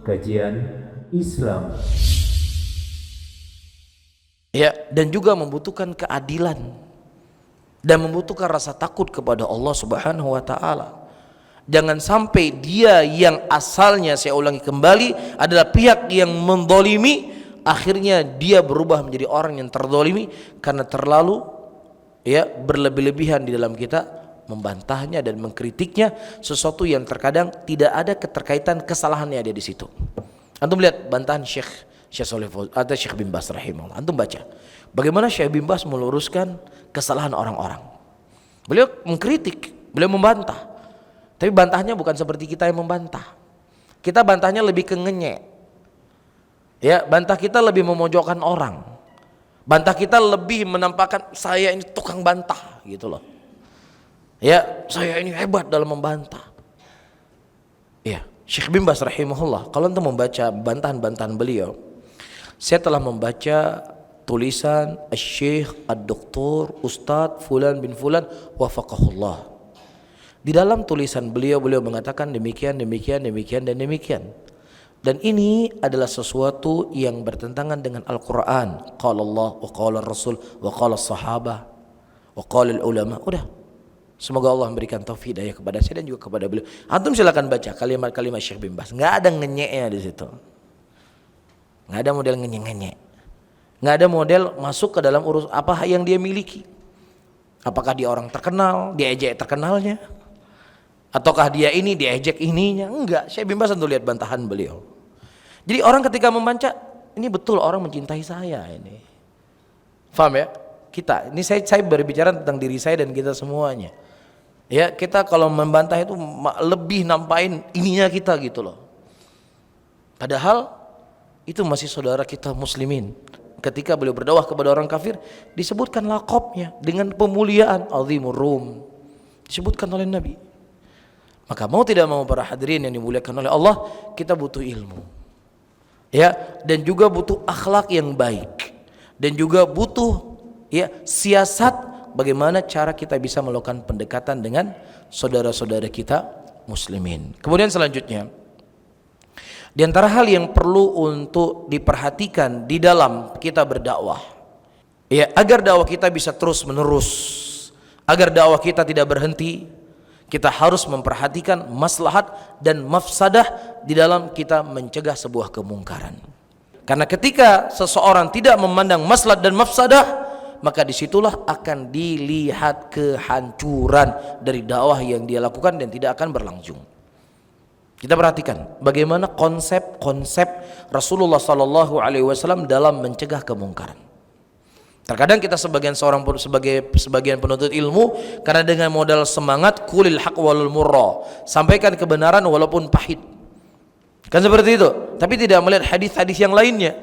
kajian Islam. Ya, dan juga membutuhkan keadilan dan membutuhkan rasa takut kepada Allah Subhanahu wa taala. Jangan sampai dia yang asalnya, saya ulangi kembali, adalah pihak yang mendolimi, akhirnya dia berubah menjadi orang yang terdolimi karena terlalu berlebih-lebihan di dalam kita membantahnya dan mengkritiknya sesuatu yang terkadang tidak ada keterkaitan kesalahannya ada di situ. Antum lihat bantahan Syekh Shalih atau Syekh bin Baz rahimahullah. Antum baca bagaimana Syekh bin Baz meluruskan kesalahan orang-orang. Beliau mengkritik, beliau membantah. Tapi bantahnya bukan seperti kita yang membantah. Kita bantahnya lebih ke ngenyek. Ya, bantah kita lebih memojokkan orang. Bantah kita lebih menampakkan saya ini tukang bantah gitu loh. Ya, saya ini hebat dalam membantah. Ya, Syekh bin Baz rahimahullah, kalau anda membaca bantahan-bantahan beliau, saya telah membaca tulisan Syekh Ad-Doktor Ustadz Fulan bin Fulan wafaqahullah. Di dalam tulisan beliau mengatakan demikian, demikian, demikian, dan demikian. Dan ini adalah sesuatu yang bertentangan dengan Al-Quran. Qala Allah, wa qala Rasul, wa qala sahabah, wa qala ulama. Udah. Semoga Allah memberikan taufik hidayah kepada saya dan juga kepada beliau. Antum silakan baca kalimat-kalimat Syekh bin Baz. Nggak ada ngenyeknya di situ. Nggak ada model ngenyek-ngenyek. Nggak ada model masuk ke dalam urus apa yang dia miliki. Apakah dia orang terkenal, dia ejek terkenalnya, ataukah dia ini diejek ininya? Enggak. Syekh bin Baz tentu lihat bantahan beliau. Jadi orang ketika membaca, ini betul orang mencintai saya ini. Faham ya? Kita, ini saya berbicara tentang diri saya dan kita semuanya. Ya, kita kalau membantah itu lebih nampain ininya kita gitu loh. Padahal itu masih saudara kita muslimin. Ketika beliau berdakwah kepada orang kafir, disebutkan laqabnya dengan pemuliaan azimur rum. Disebutkan oleh Nabi. Maka mau tidak mau para hadirin yang dimuliakan oleh Allah, kita butuh ilmu. Ya, dan juga butuh akhlak yang baik. Dan juga butuh siasat bagaimana cara kita bisa melakukan pendekatan dengan saudara-saudara kita muslimin. Kemudian selanjutnya, di antara hal yang perlu untuk diperhatikan di dalam kita berdakwah, agar dakwah kita bisa terus menerus, agar dakwah kita tidak berhenti, kita harus memperhatikan maslahat dan mafsadah di dalam kita mencegah sebuah kemungkaran. Karena ketika seseorang tidak memandang maslahat dan mafsadah, maka disitulah akan dilihat kehancuran dari dakwah yang dia lakukan dan tidak akan berlangsung. Kita perhatikan bagaimana konsep-konsep Rasulullah SAW dalam mencegah kemungkaran. Terkadang kita sebagian penuntut ilmu, karena dengan modal semangat kulil haq walul murra, sampaikan kebenaran walaupun pahit. Kan seperti itu. Tapi tidak melihat hadis-hadis yang lainnya.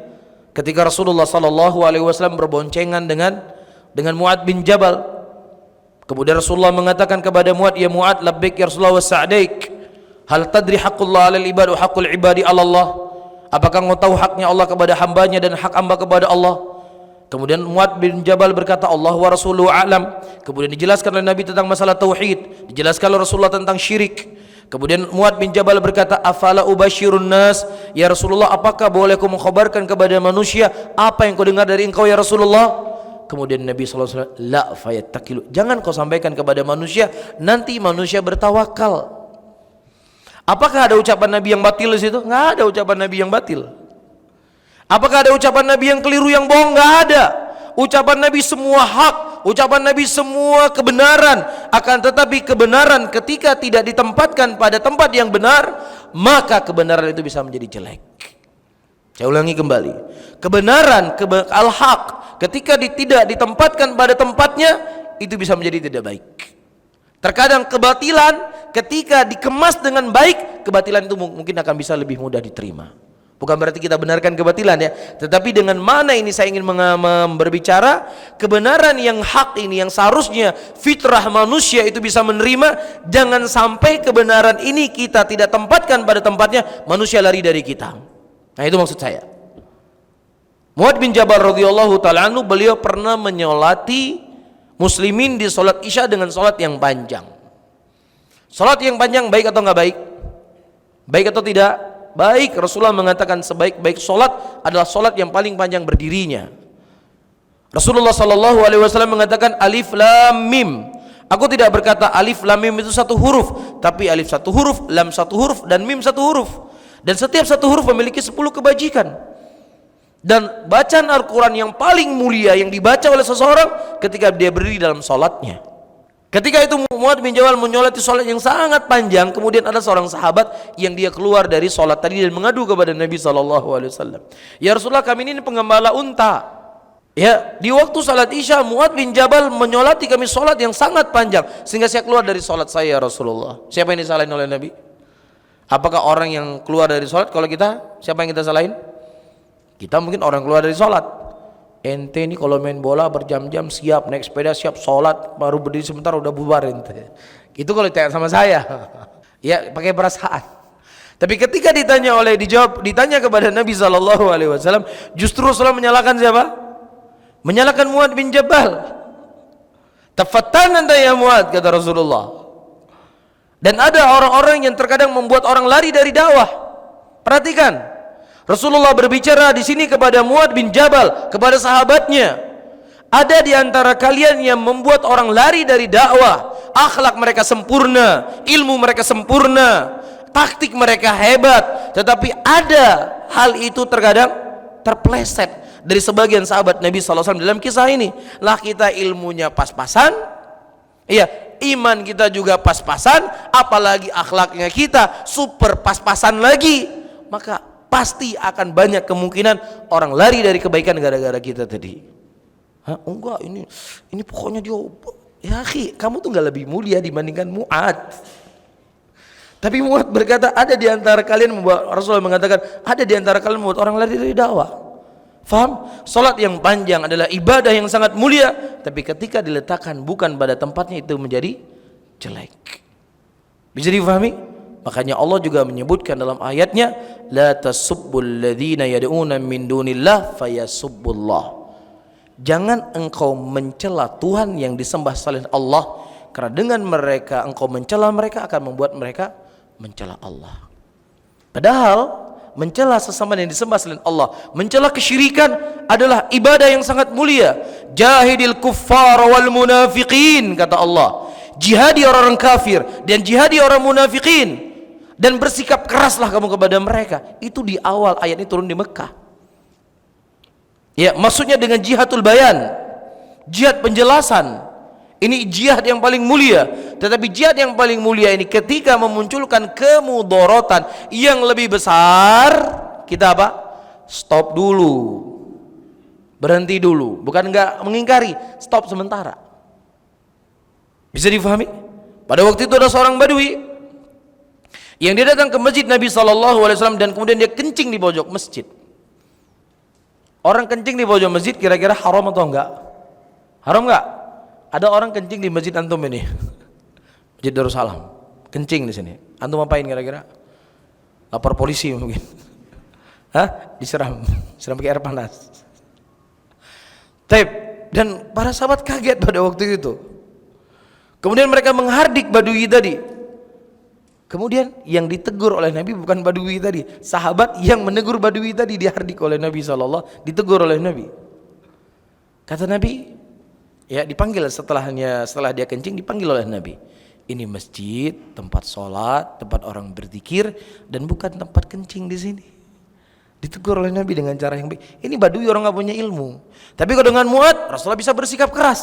Ketika Rasulullah SAW berboncengan dengan Mu'ad bin Jabal, kemudian Rasulullah mengatakan kepada Mu'ad, ya Mu'ad, labbaik ya Rasulullah wa sa'daik, hal tadri haqqullah 'alal ibad wa haqqul ibadi 'ala Allah? Apakah engkau tahu haknya Allah kepada hambanya dan hak hamba kepada Allah? Kemudian Mu'ad bin Jabal berkata, Allah wa rasuluhu a'lam. Kemudian dijelaskan oleh Nabi tentang masalah tauhid, dijelaskan oleh Rasulullah tentang syirik. Kemudian Mu'ad bin Jabal berkata, afala ubashirun nas, ya Rasulullah, apakah boleh aku mengkhabarkan kepada manusia apa yang kau dengar dari engkau ya Rasulullah? Kemudian Nabi SAW, la fayattakilu, jangan kau sampaikan kepada manusia, nanti manusia bertawakal. Apakah ada ucapan Nabi yang batil di situ? Nggak ada ucapan Nabi yang batil. Apakah ada ucapan Nabi yang keliru, yang bohong? Nggak ada. Ucapan Nabi semua hak, ucapan Nabi semua kebenaran. Akan tetapi kebenaran ketika tidak ditempatkan pada tempat yang benar, maka kebenaran itu bisa menjadi jelek. Saya ulangi kembali, kebenaran, al-haq ketika tidak ditempatkan pada tempatnya, itu bisa menjadi tidak baik. Terkadang kebatilan ketika dikemas dengan baik, kebatilan itu mungkin akan bisa lebih mudah diterima. Bukan berarti kita benarkan kebatilan ya, tetapi dengan mana ini saya ingin berbicara kebenaran yang hak ini, yang seharusnya fitrah manusia itu bisa menerima. Jangan sampai kebenaran ini kita tidak tempatkan pada tempatnya, manusia lari dari kita. Nah, itu maksud saya. Mu'ad bin Jabal radhiyallahu ta'ala anhu, beliau pernah menyolati muslimin di sholat isya dengan sholat yang panjang. Sholat yang panjang baik atau nggak baik? Baik atau tidak? baik. Rasulullah mengatakan sebaik-baik solat adalah solat yang paling panjang berdirinya. Rasulullah sallallahu alaihi wasallam mengatakan alif lam mim. Aku tidak berkata alif lam mim itu satu huruf, tapi alif satu huruf, lam satu huruf, dan mim satu huruf. Dan setiap satu huruf memiliki 10 kebajikan. Dan bacaan Al-Quran yang paling mulia yang dibaca oleh seseorang ketika dia berdiri dalam solatnya. Ketika itu Mu'adz bin Jabal menyolati solat yang sangat panjang, kemudian ada seorang sahabat yang dia keluar dari solat tadi dan mengadu kepada Nabi SAW. Ya Rasulullah, kami ini penggembala unta. Ya, di waktu salat Isya Mu'adz bin Jabal menyolati kami solat yang sangat panjang sehingga saya keluar dari solat saya, ya Rasulullah. Siapa yang disalahin oleh Nabi? Apakah orang yang keluar dari solat? Kalau kita, siapa yang kita salahin? Kita mungkin orang keluar dari sholat. Ente ini kalau main bola berjam-jam siap, naik sepeda siap, sholat baru berdiri sebentar udah bubar ente. Itu kalau ditanya sama saya. Ya pakai perasaan. Tapi ketika ditanya kepada Nabi SAW, justru Rasulullah menyalahkan siapa? Menyalahkan Mu'adz bin Jabal. Tafattan anta ya Mu'adz, kata Rasulullah. Dan ada orang-orang yang terkadang membuat orang lari dari dakwah. Perhatikan. Rasulullah berbicara di sini kepada Mu'adz bin Jabal, kepada sahabatnya. Ada di antara kalian yang membuat orang lari dari dakwah. Akhlak mereka sempurna, ilmu mereka sempurna, taktik mereka hebat, tetapi ada hal itu terkadang terpleset dari sebagian sahabat Nabi SAW dalam kisah ini. Lah kita ilmunya pas-pasan, iya, iman kita juga pas-pasan, apalagi akhlaknya kita super pas-pasan lagi, maka pasti akan banyak kemungkinan orang lari dari kebaikan gara-gara kita tadi. Hah? Enggak, ini pokoknya dia, ya akhi, kamu tuh nggak lebih mulia dibandingkan Mu'adz. Tapi Mu'adz berkata, ada di antara kalian membuat, Rasulullah mengatakan, ada di antara kalian membuat orang lari dari dakwah. Faham? Salat yang panjang adalah ibadah yang sangat mulia, tapi ketika diletakkan bukan pada tempatnya itu menjadi jelek. Bisa difahami? Makanya Allah juga menyebutkan dalam ayatnya, la tasubbul ladzina yad'una min dunillah fayasubbullah. Jangan engkau mencela Tuhan yang disembah selain Allah, karena dengan mereka engkau mencela mereka akan membuat mereka mencela Allah. Padahal mencela sesama yang disembah selain Allah, mencela kesyirikan adalah ibadah yang sangat mulia. Jahidil kuffar wal munafiqin, kata Allah. Jihadi orang-orang kafir dan jihadi orang munafikin, dan bersikap keraslah kamu kepada mereka. Itu di awal ayat ini turun di Mekah. Ya, maksudnya dengan jihadul bayan, jihad penjelasan. Ini jihad yang paling mulia. Tetapi jihad yang paling mulia ini ketika memunculkan kemudorotan yang lebih besar, kita apa? Stop dulu, berhenti dulu. Bukan enggak mengingkari, stop sementara. Bisa difahami? Pada waktu itu ada seorang badui yang dia datang ke masjid Nabi SAW dan kemudian dia kencing di pojok masjid. Orang kencing di pojok masjid kira-kira haram atau enggak? Haram enggak? Ada orang kencing di masjid antum ini, Masjid Darussalam, kencing di sini. Antum apain kira-kira? Lapor polisi mungkin. Hah? Diseram pakai air panas. Dan para sahabat kaget pada waktu itu. Kemudian mereka menghardik badui tadi. Kemudian yang ditegur oleh Nabi bukan badui tadi, sahabat yang menegur badui tadi dihardik oleh Nabi SAW, ditegur oleh Nabi. Kata Nabi, ya dipanggil setelah dia kencing, dipanggil oleh Nabi. Ini masjid, tempat sholat, tempat orang berzikir, dan bukan tempat kencing di sini. Ditegur oleh Nabi dengan cara yang baik. Ini badui orang nggak punya ilmu. Tapi kalau dengan Mu'adz, Rasulullah bisa bersikap keras.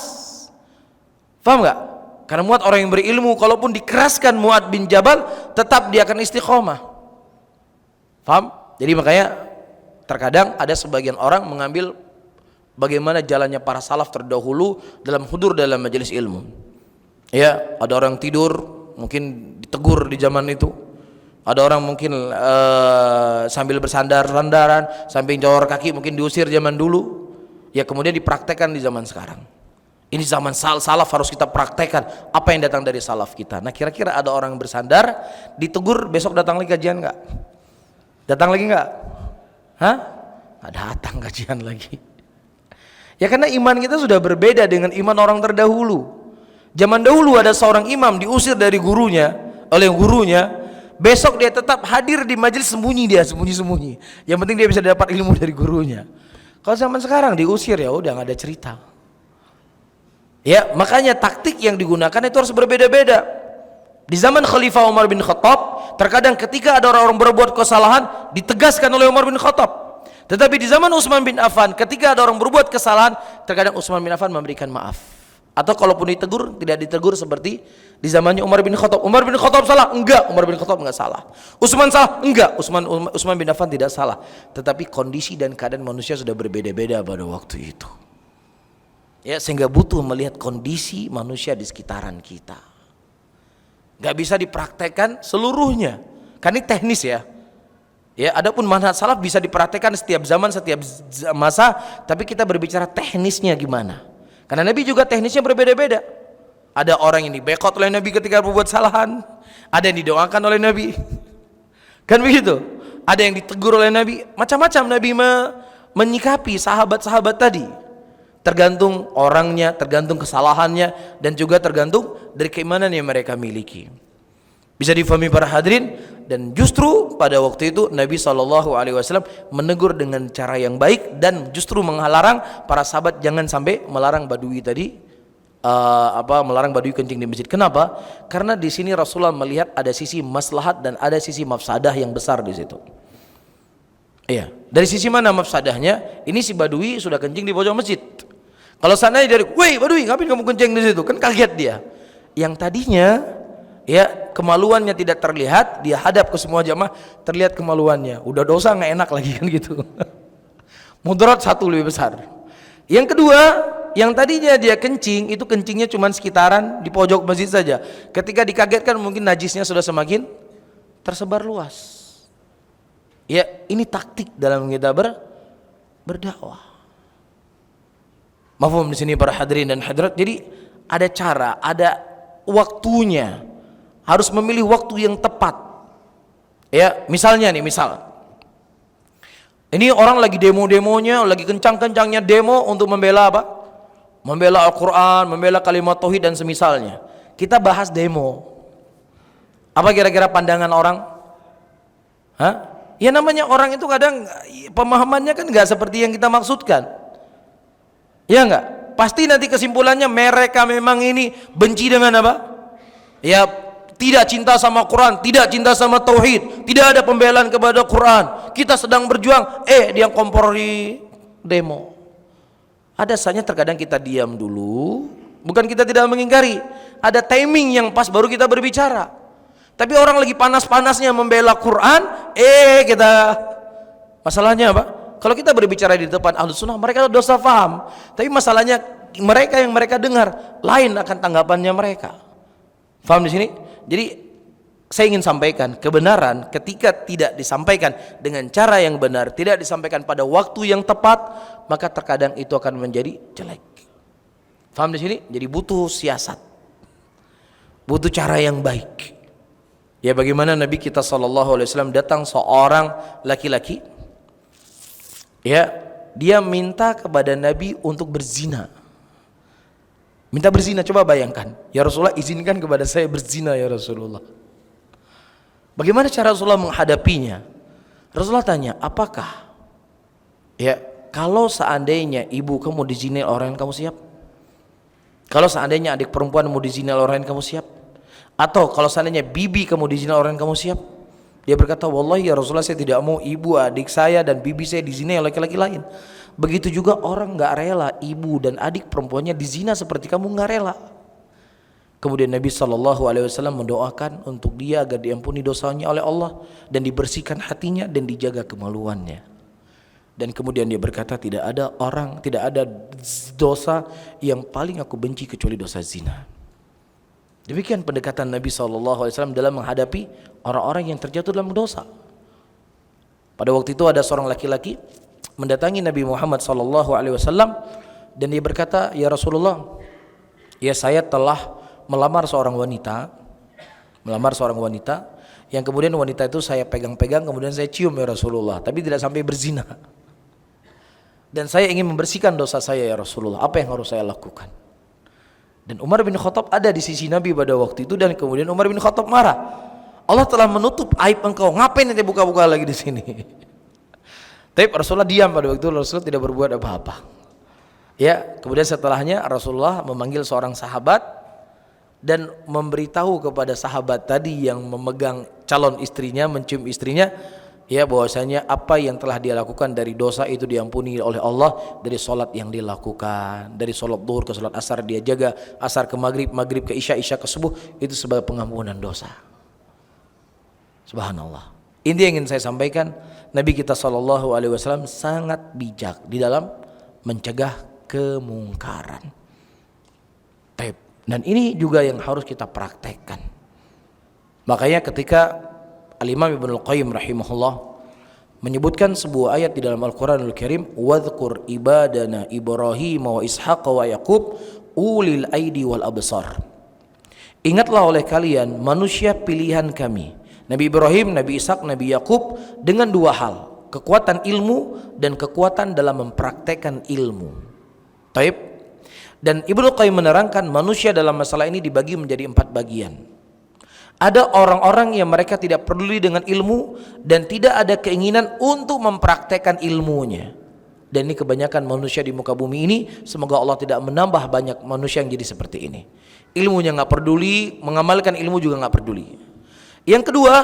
Paham nggak? Karena Mu'adz orang yang berilmu, kalaupun dikeraskan Mu'adz bin Jabal, tetap dia akan istiqomah. Paham? Jadi makanya terkadang ada sebagian orang mengambil bagaimana jalannya para salaf terdahulu dalam hudur dalam majelis ilmu. Ya, ada orang tidur mungkin ditegur di zaman itu. Ada orang mungkin sambil bersandar-sandaran, sambil jawar kaki mungkin diusir zaman dulu. Ya kemudian dipraktekkan di zaman sekarang. Ini zaman salaf harus kita praktekkan apa yang datang dari salaf kita. Nah kira-kira ada orang bersandar ditegur, besok datang lagi kajian nggak? Datang lagi nggak? Hah? Nggak datang kajian lagi. Ya karena iman kita sudah berbeda dengan iman orang terdahulu. Zaman dahulu ada seorang imam diusir dari gurunya oleh gurunya, besok dia tetap hadir di majelis sembunyi-sembunyi. Yang penting dia bisa dapat ilmu dari gurunya. Kalau zaman sekarang diusir ya udah nggak ada cerita. Ya, makanya taktik yang digunakan itu harus berbeda-beda. Di zaman Khalifah Umar bin Khattab, terkadang ketika ada orang-orang berbuat kesalahan ditegaskan oleh Umar bin Khattab. Tetapi di zaman Utsman bin Affan, ketika ada orang berbuat kesalahan, terkadang Utsman bin Affan memberikan maaf. Atau kalaupun ditegur, tidak ditegur seperti di zamannya Umar bin Khattab. Umar bin Khattab salah? Enggak, Umar bin Khattab enggak salah. Utsman salah? Enggak, Utsman bin Affan tidak salah. Tetapi kondisi dan keadaan manusia sudah berbeda-beda pada waktu itu. Ya, sehingga butuh melihat kondisi manusia di sekitaran kita. Enggak bisa dipraktekkan seluruhnya. Kan ini teknis ya. Ya, adapun manhaj salaf bisa dipraktekkan setiap zaman, setiap masa, tapi kita berbicara teknisnya gimana. Karena Nabi juga teknisnya berbeda-beda. Ada orang yang dibekot oleh Nabi ketika berbuat kesalahan, ada yang didoakan oleh Nabi. Kan begitu? Ada yang ditegur oleh Nabi, macam-macam Nabi menyikapi sahabat-sahabat tadi. Tergantung orangnya, tergantung kesalahannya, dan juga tergantung dari keimanan yang mereka miliki. Bisa difahami para hadirin, dan justru pada waktu itu Nabi SAW menegur dengan cara yang baik dan justru menghalarang para sahabat jangan sampai melarang badui tadi, melarang badui kencing di masjid. Kenapa? Karena di sini Rasulullah melihat ada sisi maslahat dan ada sisi mafsadah yang besar di situ. Iya, dari sisi mana mafsadahnya? Ini si badui sudah kencing di pojok masjid. Kalau seandainya dari, "Woi badui, ngapain kamu kencing di situ?" Kan kaget dia. Yang tadinya ya kemaluannya tidak terlihat, dia hadap ke semua jamaah, terlihat kemaluannya, udah dosa nggak enak lagi kan gitu. Mudarat satu lebih besar. Yang kedua, yang tadinya dia kencing, itu kencingnya cuma sekitaran di pojok masjid saja. Ketika dikagetkan mungkin najisnya sudah semakin tersebar luas. Ya, ini taktik dalam kita berdakwah. Mafhum di sini para hadirin dan hadirat. Jadi ada cara, ada waktunya. Harus memilih waktu yang tepat. Ya, misalnya nih, ini orang lagi demo-demonya, lagi kencang-kencangnya demo untuk membela apa? Membela Al-Quran, membela kalimat tauhid dan semisalnya. Kita bahas demo. Apa kira-kira pandangan orang? Hah? Ya namanya orang itu kadang pemahamannya kan nggak seperti yang kita maksudkan. Ya enggak? Pasti nanti kesimpulannya mereka memang ini benci dengan apa? Ya, tidak cinta sama Quran, tidak cinta sama tauhid, tidak ada pembelaan kepada Quran. Kita sedang berjuang, dia kompor di demo. Ada saatnya terkadang kita diam dulu, bukan kita tidak mengingkari. Ada timing yang pas baru kita berbicara. Tapi orang lagi panas-panasnya membela Quran, kita masalahnya apa? Kalau kita berbicara di depan Ahlus Sunnah, mereka dosa faham. Tapi masalahnya mereka yang mereka dengar lain akan tanggapannya mereka. Faham di sini? Jadi saya ingin sampaikan kebenaran ketika tidak disampaikan dengan cara yang benar, tidak disampaikan pada waktu yang tepat, maka terkadang itu akan menjadi jelek. Faham di sini? Jadi butuh siasat, butuh cara yang baik. Ya, bagaimana Nabi kita SAW datang seorang laki-laki, ya, dia minta kepada Nabi untuk berzina. Minta berzina, coba bayangkan, ya Rasulullah izinkan kepada saya berzina ya Rasulullah. Bagaimana cara Rasulullah menghadapinya? Rasulullah tanya, apakah ya kalau seandainya ibu kamu dizinai orang yang kamu siap? Kalau seandainya adik perempuan mau dizinai orang yang kamu siap? Atau kalau seandainya bibi kamu dizinai orang yang kamu siap? Dia berkata, wallahi ya Rasulullah, saya tidak mau ibu, adik saya dan bibi saya dizinai oleh laki-laki lain. Begitu juga orang nggak rela ibu dan adik perempuannya dizina seperti kamu nggak rela. Kemudian Nabi SAW mendoakan untuk dia agar diampuni dosanya oleh Allah dan dibersihkan hatinya dan dijaga kemaluannya. Dan kemudian dia berkata, tidak ada dosa yang paling aku benci kecuali dosa zina. Demikian pendekatan Nabi SAW dalam menghadapi orang-orang yang terjatuh dalam dosa. Pada waktu itu ada seorang laki-laki mendatangi Nabi Muhammad SAW dan dia berkata, ya Rasulullah, ya saya telah melamar seorang wanita yang kemudian wanita itu saya pegang-pegang kemudian saya cium ya Rasulullah, tapi tidak sampai berzina. Dan saya ingin membersihkan dosa saya ya Rasulullah, apa yang harus saya lakukan? Dan Umar bin Khattab ada di sisi Nabi pada waktu itu dan kemudian Umar bin Khattab marah. Allah telah menutup aib engkau, ngapain nanti buka-buka lagi di sini? Tapi Rasulullah diam pada waktu itu, Rasulullah tidak berbuat apa-apa. Ya, kemudian setelahnya Rasulullah memanggil seorang sahabat dan memberitahu kepada sahabat tadi yang memegang calon istrinya, mencium istrinya, ya, bahwasanya apa yang telah dia lakukan dari dosa itu diampuni oleh Allah, dari sholat yang dilakukan, dari sholat duhur ke sholat asar dia jaga, asar ke maghrib, maghrib ke isya, isya ke subuh, itu sebagai pengampunan dosa. Subhanallah. Ini yang ingin saya sampaikan, Nabi kita SAW sangat bijak di dalam mencegah kemungkaran. Dan ini juga yang harus kita praktekkan. Makanya ketika Al-Imam Ibnul Qayyim rahimahullah menyebutkan sebuah ayat di dalam Al-Quranul Karim, "Wadhkur ibadana Ibrahim wa Ishaq wa Yaqub ulil aidi wal absar." Ingatlah oleh kalian manusia pilihan kami, Nabi Ibrahim, Nabi Ishak, Nabi Yakub, dengan dua hal, kekuatan ilmu dan kekuatan dalam mempraktekkan ilmu. Taib. Dan Ibnu Qayyim menerangkan manusia dalam masalah ini dibagi menjadi 4 bagian. Ada orang-orang yang mereka tidak peduli dengan ilmu dan tidak ada keinginan untuk mempraktekkan ilmunya. Dan ini kebanyakan manusia di muka bumi ini, semoga Allah tidak menambah banyak manusia yang jadi seperti ini. Ilmunya nggak peduli, mengamalkan ilmu juga nggak peduli. Yang kedua,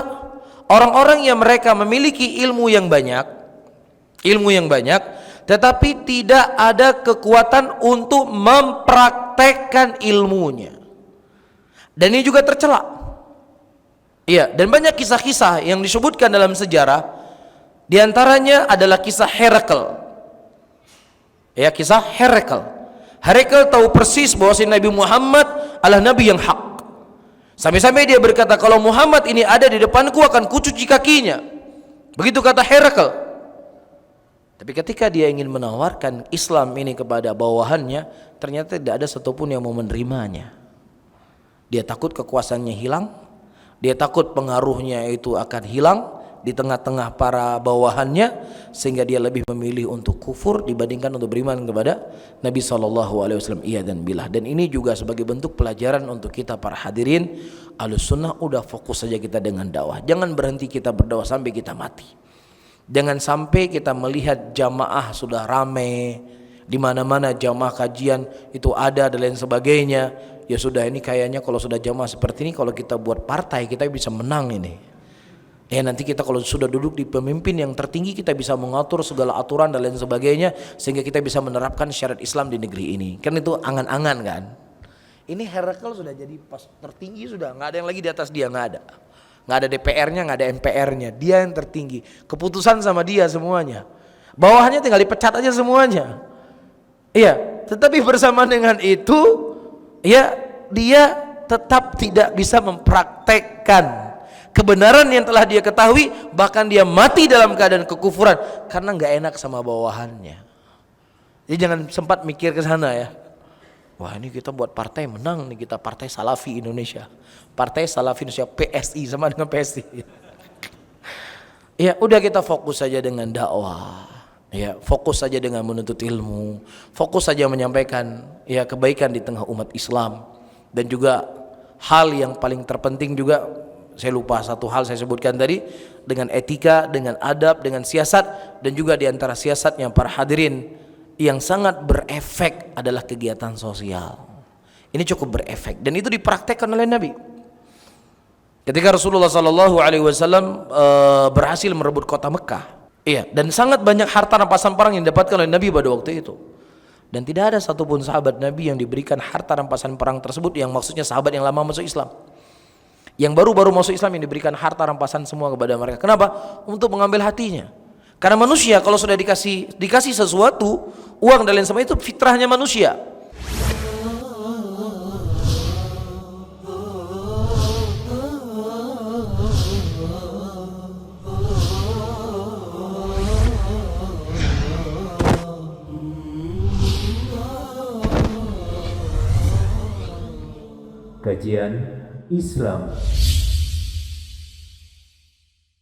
orang-orang yang mereka memiliki ilmu yang banyak, tetapi tidak ada kekuatan untuk mempraktekkan ilmunya. Dan ini juga tercela. Iya, dan banyak kisah-kisah yang disebutkan dalam sejarah. Di antaranya adalah kisah Herakl. Ya, kisah Herakl. Herakl tahu persis bahwa si Nabi Muhammad adalah nabi yang hak. Sampai-sampai dia berkata, kalau Muhammad ini ada di depanku akan kucuci kakinya. Begitu kata Herakl. Tapi ketika dia ingin menawarkan Islam ini kepada bawahannya, ternyata tidak ada satupun yang mau menerimanya. Dia takut kekuasaannya hilang, dia takut pengaruhnya itu akan hilang di tengah-tengah para bawahannya, sehingga dia lebih memilih untuk kufur dibandingkan untuk beriman kepada Nabi SAW. Iya dan billah. Dan ini juga sebagai bentuk pelajaran untuk kita para hadirin Ahlussunnah. Udah fokus saja kita dengan dakwah, jangan berhenti kita berdakwah sampai kita mati. Jangan sampai kita melihat jamaah sudah rame, di mana-mana jamaah kajian itu ada dan lain sebagainya. Ya sudah, ini kayaknya kalau sudah jamaah seperti ini, kalau kita buat partai kita bisa menang ini. Ya nanti kita kalau sudah duduk di pemimpin yang tertinggi, kita bisa mengatur segala aturan dan lain sebagainya, sehingga kita bisa menerapkan syariat Islam di negeri ini. Kan itu angan-angan kan. Ini Herakl sudah jadi pas tertinggi, sudah nggak ada yang lagi di atas dia, nggak ada DPR-nya, nggak ada MPR-nya, dia yang tertinggi, keputusan sama dia semuanya, bawahannya tinggal dipecat aja semuanya. Iya, tetapi bersama dengan itu, ya dia tetap tidak bisa mempraktekkan kebenaran yang telah dia ketahui, bahkan dia mati dalam keadaan kekufuran karena nggak enak sama bawahannya. Jadi jangan sempat mikir ke sana ya. Wah, ini kita buat partai menang nih, kita Partai Salafi Indonesia. Partai Salafi Indonesia, PSI, sama dengan PSI. Ya, udah kita fokus saja dengan dakwah. Ya, fokus saja dengan menuntut ilmu. Fokus saja menyampaikan ya kebaikan di tengah umat Islam. Dan juga hal yang paling terpenting juga, saya lupa satu hal saya sebutkan tadi, dengan etika, dengan adab, dengan siasat, dan juga di antara siasatnya para hadirin yang sangat berefek adalah kegiatan sosial. Ini cukup berefek dan itu dipraktekkan oleh Nabi. Ketika Rasulullah SAW berhasil merebut kota Mekah, iya, dan sangat banyak harta rampasan perang yang didapatkan oleh Nabi pada waktu itu. Dan tidak ada satupun sahabat Nabi yang diberikan harta rampasan perang tersebut, yang maksudnya sahabat yang lama masuk Islam. Yang baru-baru masuk Islam yang diberikan harta rampasan semua kepada mereka. Kenapa? Untuk mengambil hatinya. Karena manusia kalau sudah dikasih sesuatu, uang dan lain sebagainya, itu fitrahnya manusia. Kajian Islam.